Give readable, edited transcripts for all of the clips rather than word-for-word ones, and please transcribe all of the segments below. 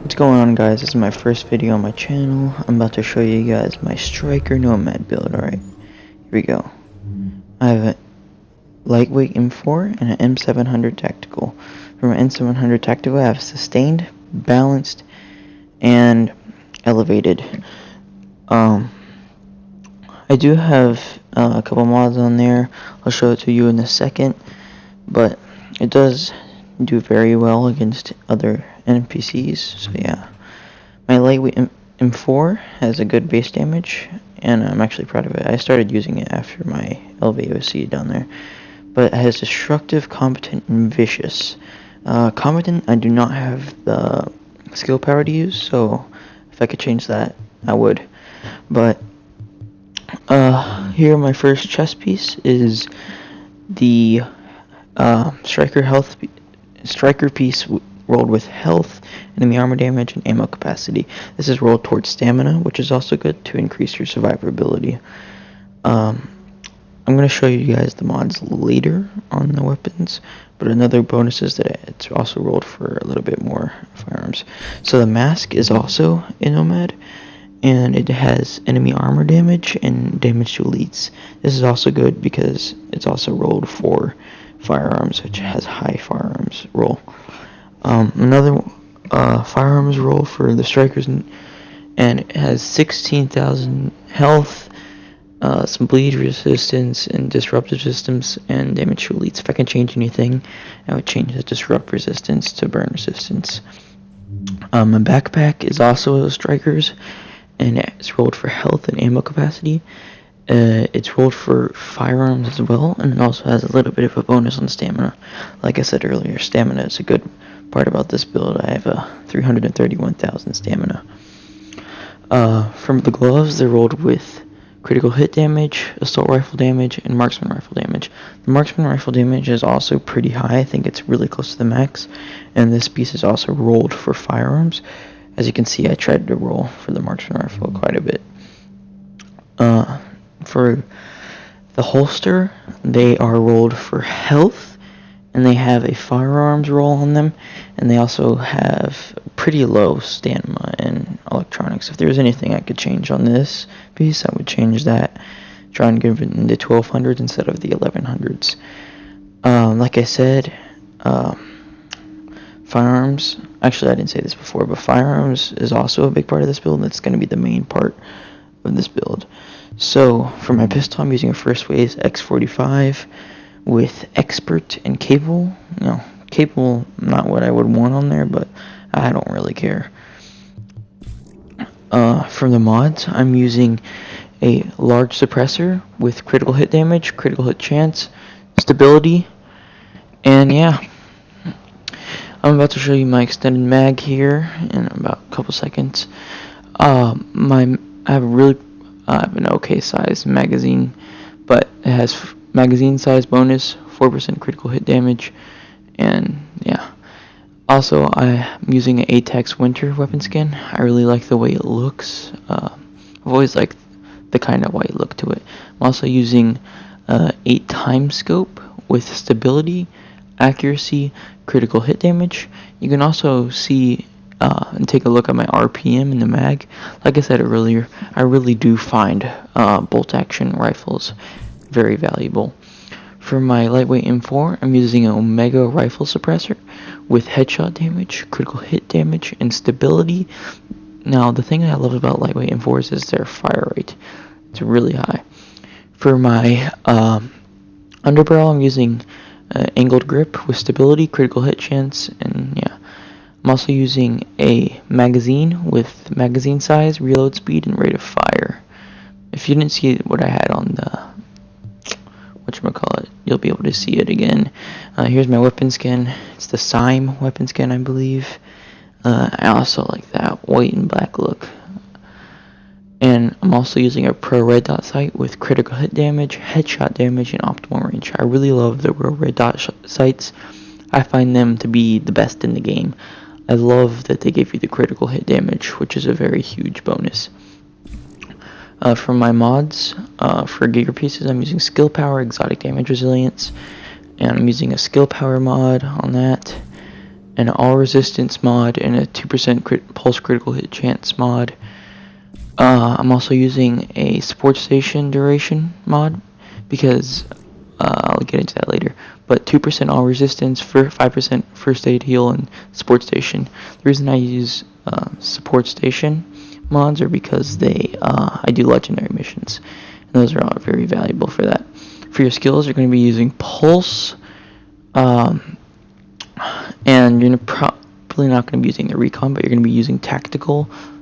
What's going on, guys? This is my first video on my channel. I'm about to show you guys my Striker Nomad build. Alright, here we go. I have a lightweight M4 and an M700 tactical. For my M700 tactical, I have sustained, balanced, and elevated. I do have a couple mods on there. I'll show it to you in a second, but it does do very well against other NPCs, so yeah. My lightweight M4 has a good base damage, and I'm actually proud of it. I started using it after my LVOC down there. But it has destructive, competent, and vicious. Competent, I do not have the skill power to use, so if I could change that, I would. But here my first chest piece is the striker piece rolled with health, enemy armor damage, and ammo capacity. This is rolled towards stamina, which is also good to increase your survivability. I'm going to show you guys the mods later on the weapons, but another bonus is that it's also rolled for a little bit more firearms. So the mask is also in Nomad, and it has enemy armor damage and damage to elites. This is also good because it's also rolled for firearms, which has high firearms roll. Another firearms roll for the strikers, and it has 16,000 health, some bleed resistance, and disruptive systems, and damage to elites. If I can change anything, I would change the disrupt resistance to burn resistance. My backpack is also a strikers, and it's rolled for health and ammo capacity. It's rolled for firearms as well, and it also has a little bit of a bonus on stamina. Like I said earlier, stamina is a good part about this build. I have 331,000 stamina. From the gloves, they're rolled with critical hit damage, assault rifle damage, and marksman rifle damage. The marksman rifle damage is also pretty high. I think it's really close to the max. And this piece is also rolled for firearms. As you can see, I tried to roll for the marksman rifle quite a bit. For the holster, they are rolled for health, and they have a firearms roll on them, and they also have pretty low stamina and electronics. If there was anything I could change on this piece, I would change that. Try and give it in the 1200s instead of the 1100s. Like I said, firearms, actually I didn't say this before, but firearms is also a big part of this build. That's going to be the main part of this build. So for my pistol, I'm using a First Waves X45 with expert and capable. Capable, not what I would want on there, but I don't really care. From the mods, I'm using a large suppressor with critical hit damage, critical hit chance, stability, and yeah. I'm about to show you my extended mag here in about a couple seconds. I have an okay size magazine, but it has magazine size bonus, 4% critical hit damage, and yeah. Also, I'm using an ATAX winter weapon skin. I really like the way it looks. I've always liked the kind of white look to it. I'm also using 8 time scope with stability, accuracy, critical hit damage. You can also see and take a look at my RPM in the mag. Like I said earlier, I really do find bolt action rifles very valuable. For my lightweight M4, I'm using an Omega rifle suppressor with headshot damage, critical hit damage, and stability. Now, the thing I love about lightweight M4s is their fire rate. It's really high. For my underbarrel, I'm using angled grip with stability, critical hit chance, and yeah. I'm also using a magazine with magazine size, reload speed, and rate of fire. If you didn't see what I had on the whatchamacallit, you'll be able to see it again. Here's my weapon skin. It's the Sime weapon skin, I believe. I also like that white and black look. And I'm also using a Pro Red Dot sight with critical hit damage, headshot damage, and optimal range. I really love the Pro Red Dot sights. I find them to be the best in the game. I love that they give you the critical hit damage, which is a very huge bonus. For my mods, for gear pieces, I'm using skill power, exotic damage resilience, and I'm using a skill power mod on that. an all resistance mod, and a 2% pulse critical hit chance mod. I'm also using a support station duration mod because I'll get into that later. But 2% all resistance, for 5% first aid heal, and support station. The reason I use support station mods are because I do legendary missions, and those are all very valuable for that. For your skills, you're going to be using pulse, and you're probably not going to be using the recon, but you're going to be using the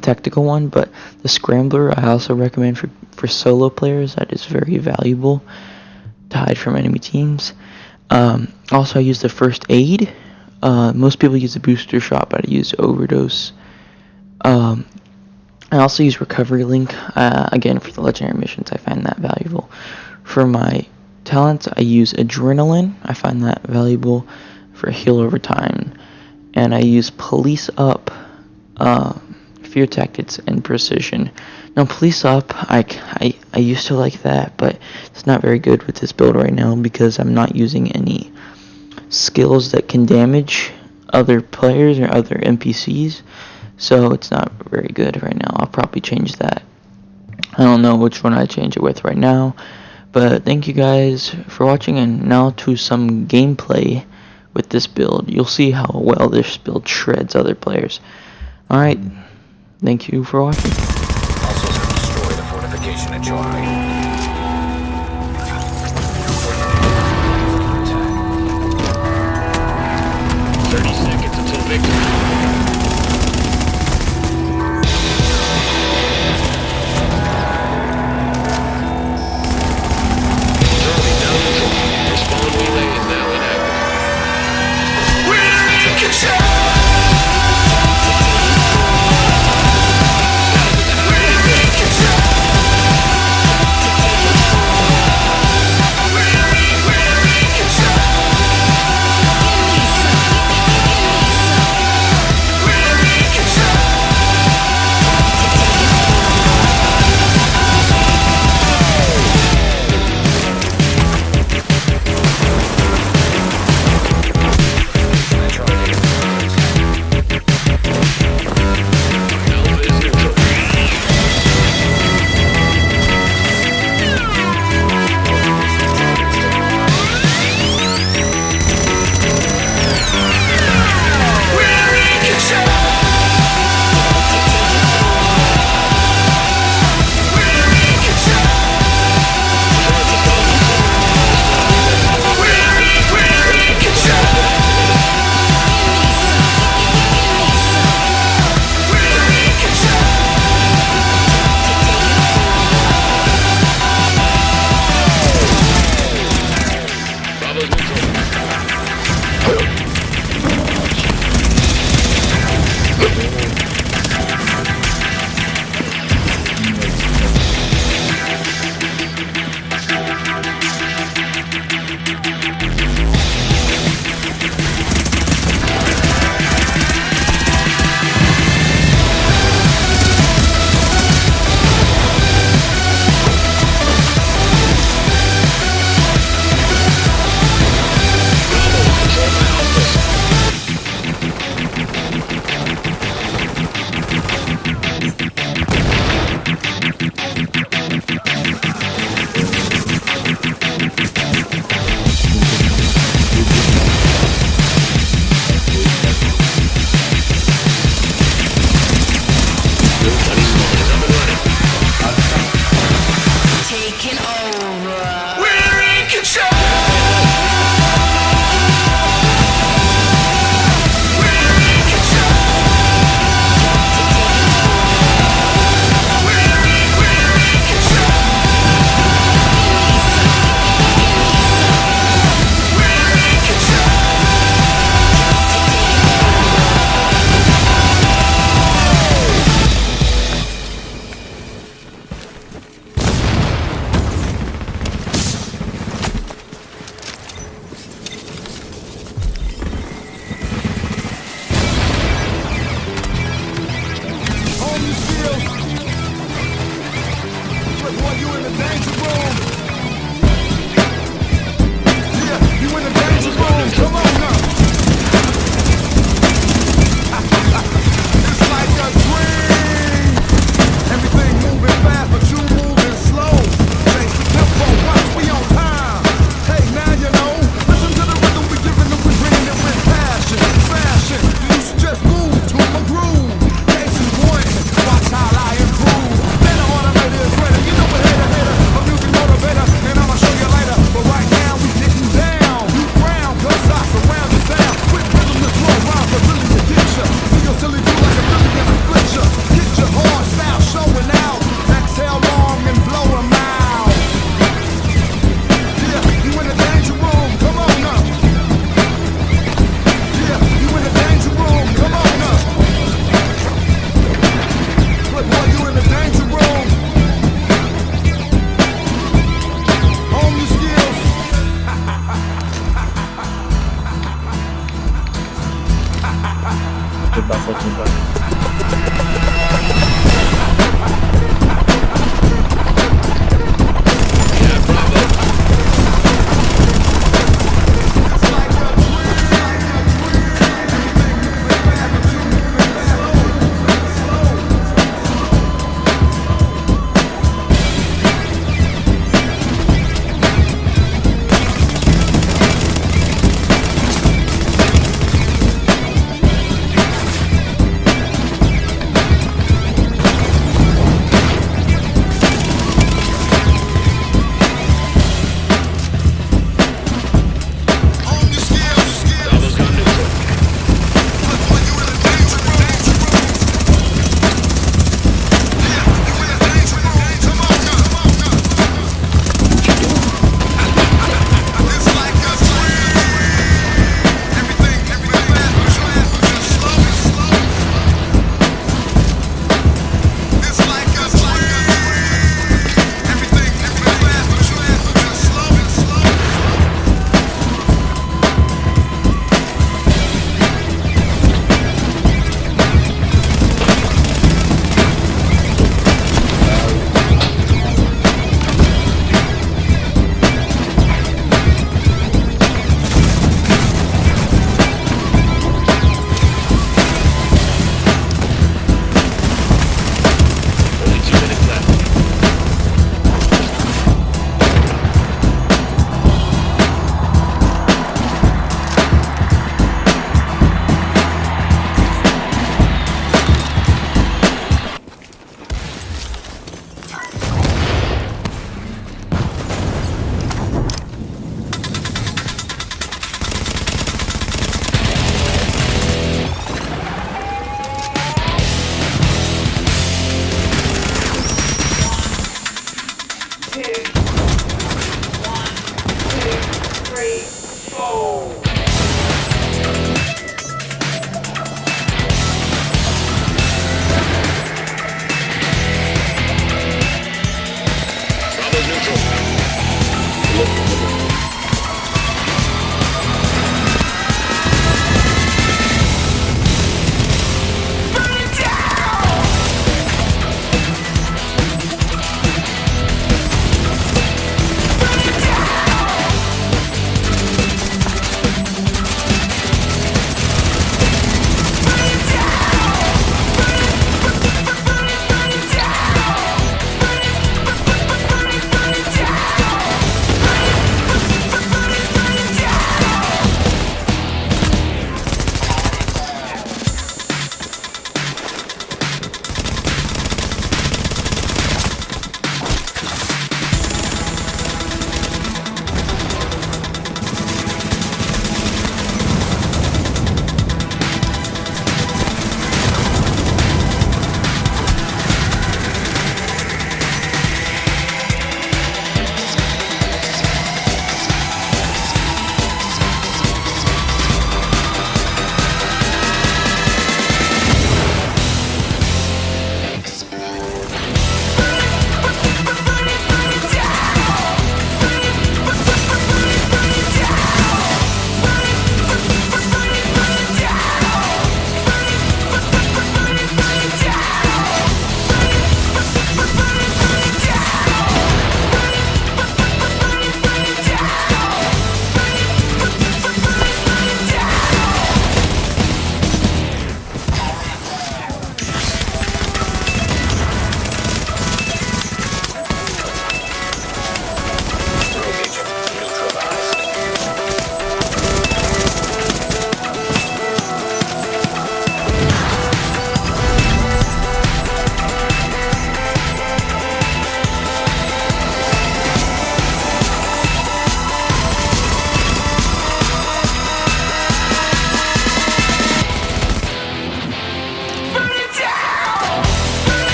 tactical one. But the scrambler I also recommend for solo players. That is very valuable to hide from enemy teams. Also, I use the first aid. Most people use the booster shot, but I use overdose. I also use recovery link, again for the legendary missions. I find that valuable. For my talents, I use adrenaline. I find that valuable for heal over time. And I use police up, fear tactics, and precision. Now, police up, I used to like that, but it's not very good with this build right now because I'm not using any skills that can damage other players or other NPCs, so it's not very good right now. I'll probably change that. I don't know which one I change it with right now, but thank you guys for watching, and now to some gameplay with this build. You'll see how well this build shreds other players. Alright, thank you for watching. Also destroy the fortification at Charlie. 30 seconds until victory.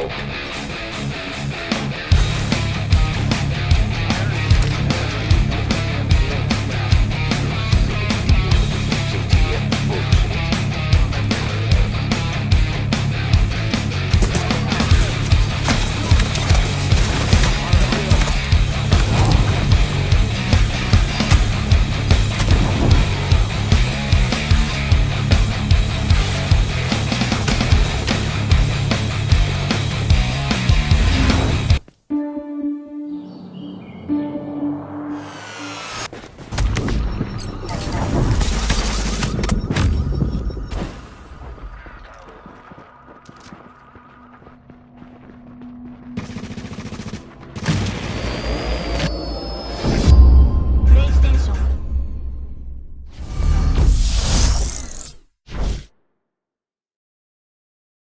control.